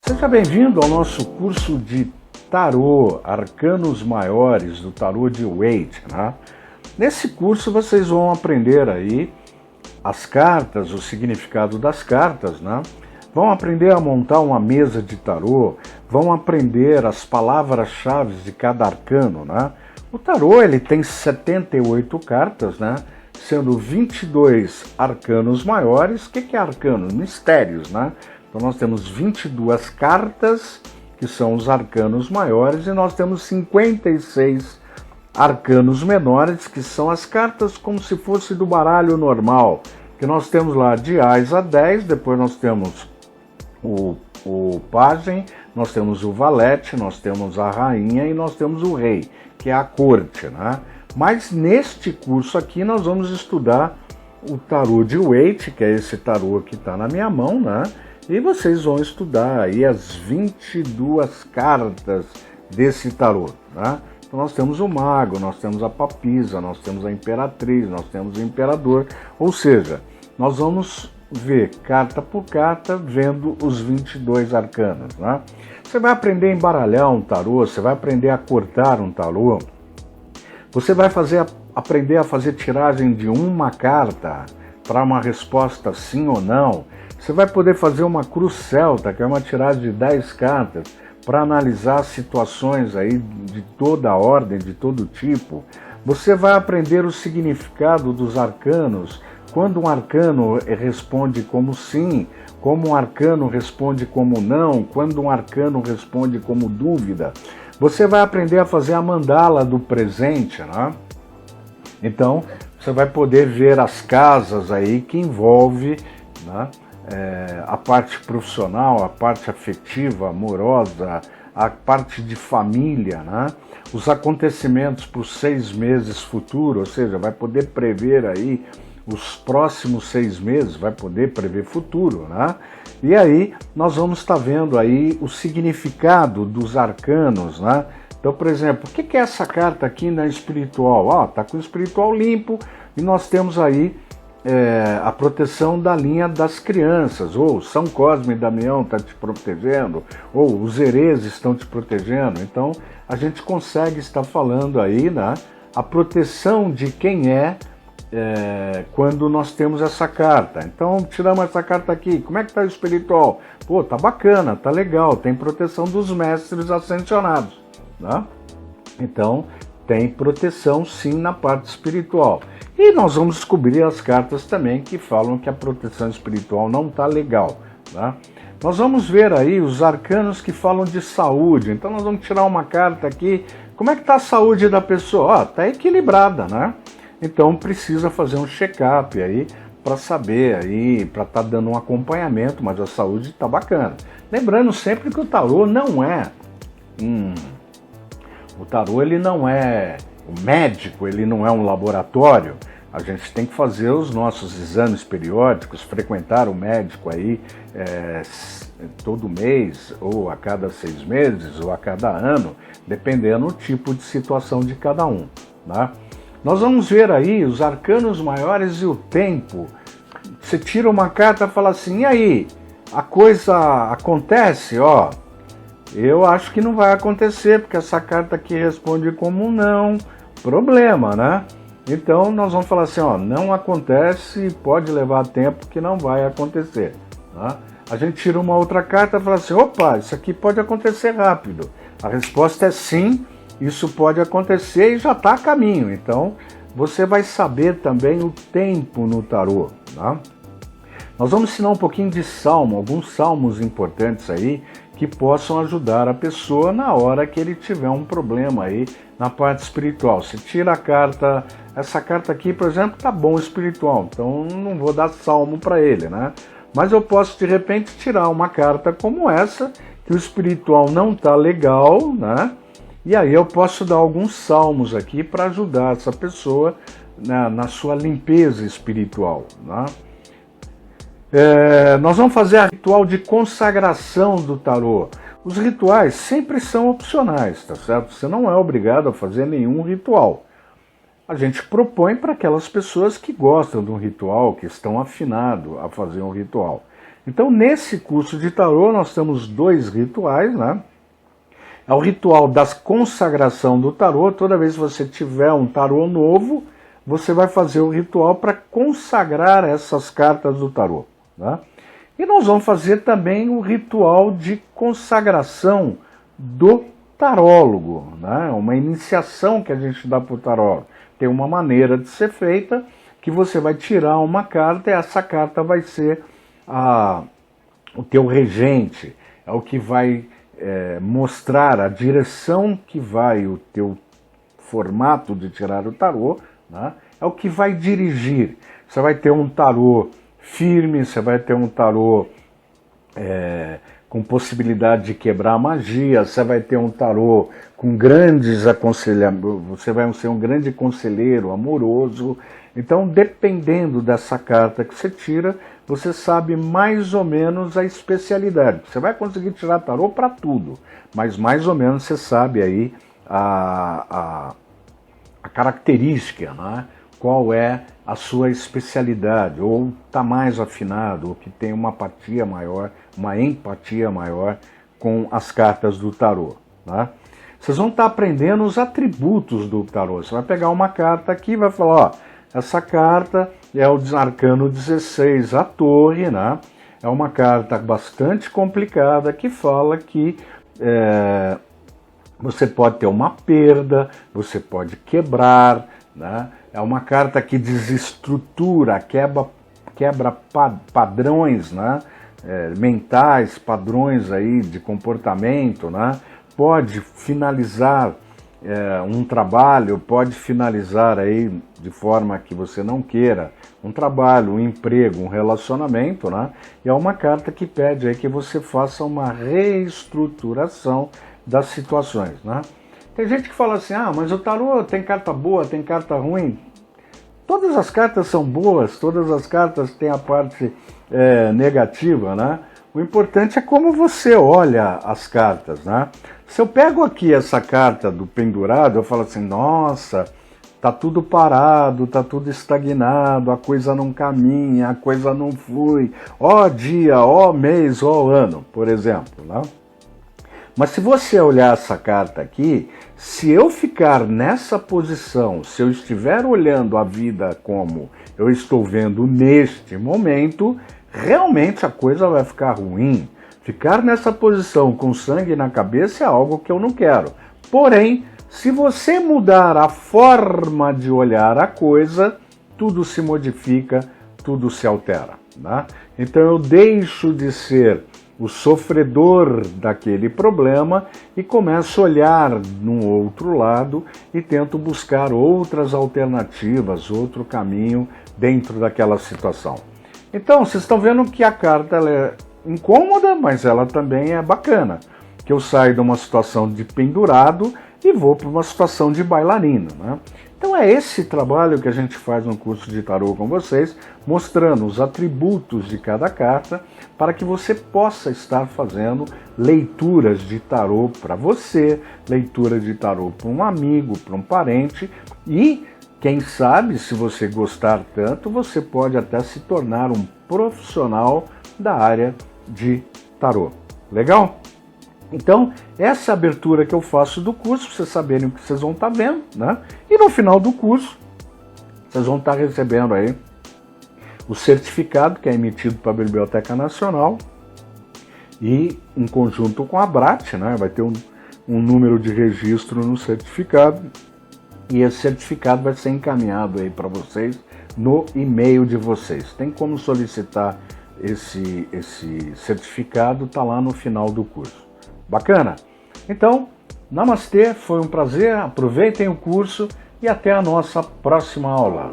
Seja bem-vindo ao nosso curso de Tarô, Arcanos Maiores, do Tarô de Waite, né? Nesse curso vocês vão aprender aí as cartas, o significado das cartas, né? Vão aprender a montar uma mesa de tarô, vão aprender as palavras-chave de cada arcano, né? O tarô ele tem 78 cartas, né? Sendo 22 arcanos maiores. O que é arcano? Mistérios, né? Então nós temos 22 cartas, que são os arcanos maiores, e nós temos 56 arcanos menores, que são as cartas como se fosse do baralho normal, que nós temos lá de Ás a 10, depois nós temos o pajem, nós temos o valete, nós temos a rainha e nós temos o rei, que é a corte, né? Mas neste curso aqui nós vamos estudar o tarô de Waite, que é esse tarô que está na minha mão, né? E vocês vão estudar aí as 22 cartas desse tarô, né? Então nós temos o mago, nós temos a papisa, nós temos a imperatriz, nós temos o imperador, ou seja, nós vamos ver carta por carta, vendo os 22 arcanos, né? Você vai aprender a embaralhar um tarô, você vai aprender a cortar um tarô, você vai aprender a fazer tiragem de uma carta para uma resposta sim ou não. Você vai poder fazer uma cruz celta, que é uma tiragem de 10 cartas, para analisar situações aí de toda a ordem, de todo tipo. Você vai aprender o significado dos arcanos, quando um arcano responde como sim, como um arcano responde como não, quando um arcano responde como dúvida. Você vai aprender a fazer a mandala do presente, né? Então, você vai poder ver as casas aí que envolve, né, a parte profissional, a parte afetiva, amorosa, a parte de família, né? Os acontecimentos para os 6 meses futuros, ou seja, vai poder prever aí os próximos 6 meses, vai poder prever futuro, né? E aí nós vamos estar vendo aí o significado dos arcanos, né? Então, por exemplo, o que é essa carta aqui na espiritual? Ó, tá com o espiritual limpo e nós temos aí a proteção da linha das crianças, ou São Cosme e Damião está te protegendo, ou os herês estão te protegendo. Então a gente consegue estar falando aí, né, a proteção de quem quando nós temos essa carta. Então tiramos essa carta aqui, como é que está o espiritual? Pô, tá bacana, tá legal, tem proteção dos mestres ascensionados, né? Então tem proteção sim na parte espiritual. E nós vamos descobrir as cartas também que falam que a proteção espiritual não está legal, né? Nós vamos ver aí os arcanos que falam de saúde. Então nós vamos tirar uma carta aqui. Como é que está a saúde da pessoa? Ó, está equilibrada, né? Então precisa fazer um check-up aí para saber aí, para estar dando um acompanhamento, mas a saúde está bacana. Lembrando sempre que o tarô não é o tarô ele não é o médico, ele não é um laboratório. A gente tem que fazer os nossos exames periódicos, frequentar o médico aí todo mês, ou a cada 6 meses, ou a cada ano, dependendo do tipo de situação de cada um, né? Nós vamos ver aí os arcanos maiores e o tempo. Você tira uma carta e fala assim, e aí, a coisa acontece? Ó, eu acho que não vai acontecer, porque essa carta aqui responde como não, problema, né? Então nós vamos falar assim, ó, não acontece, pode levar tempo que não vai acontecer, tá? A gente tira uma outra carta e fala assim, opa, isso aqui pode acontecer rápido. A resposta é sim, isso pode acontecer e já está a caminho. Então você vai saber também o tempo no tarô, tá? Nós vamos ensinar um pouquinho de salmo, alguns salmos importantes aí, que possam ajudar a pessoa na hora que ele tiver um problema aí na parte espiritual. Se tira a carta, essa carta aqui, por exemplo, tá bom espiritual, então não vou dar salmo para ele, né? Mas eu posso de repente tirar uma carta como essa, que o espiritual não tá legal, né? E aí eu posso dar alguns salmos aqui para ajudar essa pessoa na sua limpeza espiritual, né? Nós vamos fazer o ritual de consagração do tarô. Os rituais sempre são opcionais, tá certo? Você não é obrigado a fazer nenhum ritual. A gente propõe para aquelas pessoas que gostam de um ritual, que estão afinados a fazer um ritual. Então, nesse curso de tarô, nós temos 2 rituais, né? É o ritual da consagração do tarô. Toda vez que você tiver um tarô novo, você vai fazer o ritual para consagrar essas cartas do tarô, né? E nós vamos fazer também o ritual de consagração do tarólogo, né? Uma iniciação que a gente dá para o tarólogo. Tem uma maneira de ser feita, que você vai tirar uma carta e essa carta vai ser o teu regente, é o que vai mostrar a direção que vai o teu formato de tirar o tarô, né? É o que vai dirigir. Você vai ter um tarô firme, você vai ter um tarô com possibilidade de quebrar a magia, você vai ter um tarô com grandes aconselhamentos, você vai ser um grande conselheiro amoroso. Então, dependendo dessa carta que você tira, você sabe mais ou menos a especialidade. Você vai conseguir tirar tarô para tudo, mas mais ou menos você sabe aí a característica, né? Qual é a sua especialidade, ou está mais afinado, ou que tem uma apatia maior, uma empatia maior com as cartas do tarô, né? Vocês vão estar aprendendo os atributos do tarô. Você vai pegar uma carta aqui e vai falar, ó, essa carta é o arcano 16, a torre, né? É uma carta bastante complicada que fala que você pode ter uma perda, você pode quebrar, né? É uma carta que desestrutura, quebra padrões, né? Mentais, padrões aí de comportamento, né? Pode finalizar um trabalho, pode finalizar aí de forma que você não queira um trabalho, um emprego, um relacionamento, né? E é uma carta que pede aí que você faça uma reestruturação das situações, né? Tem gente que fala assim, mas o tarô tem carta boa, tem carta ruim. Todas as cartas são boas, todas as cartas têm a parte negativa, né? O importante é como você olha as cartas, né? Se eu pego aqui essa carta do pendurado, eu falo assim, nossa, tá tudo parado, tá tudo estagnado, a coisa não caminha, a coisa não flui, ó dia, ó mês, ó ano, por exemplo, né? Mas se você olhar essa carta aqui, se eu ficar nessa posição, se eu estiver olhando a vida como eu estou vendo neste momento, realmente a coisa vai ficar ruim. Ficar nessa posição com sangue na cabeça é algo que eu não quero. Porém, se você mudar a forma de olhar a coisa, tudo se modifica, tudo se altera, né? Então eu deixo de ser o sofredor daquele problema e começo a olhar num outro lado e tento buscar outras alternativas, outro caminho dentro daquela situação. Então, vocês estão vendo que a carta ela é incômoda, mas ela também é bacana. Que eu saio de uma situação de pendurado e vou para uma situação de bailarino, né? Então é esse trabalho que a gente faz no curso de tarô com vocês, mostrando os atributos de cada carta, para que você possa estar fazendo leituras de tarô para você, leitura de tarô para um amigo, para um parente, e quem sabe, se você gostar tanto, você pode até se tornar um profissional da área de tarô. Legal? Então, essa é a abertura que eu faço do curso, para vocês saberem o que vocês vão estar vendo, né? E no final do curso, vocês vão estar recebendo aí o certificado que é emitido para a Biblioteca Nacional e em conjunto com a BRAT, né? Vai ter um número de registro no certificado e esse certificado vai ser encaminhado aí para vocês no e-mail de vocês. Tem como solicitar esse certificado, tá lá no final do curso. Bacana? Então, namastê, foi um prazer, aproveitem o curso e até a nossa próxima aula.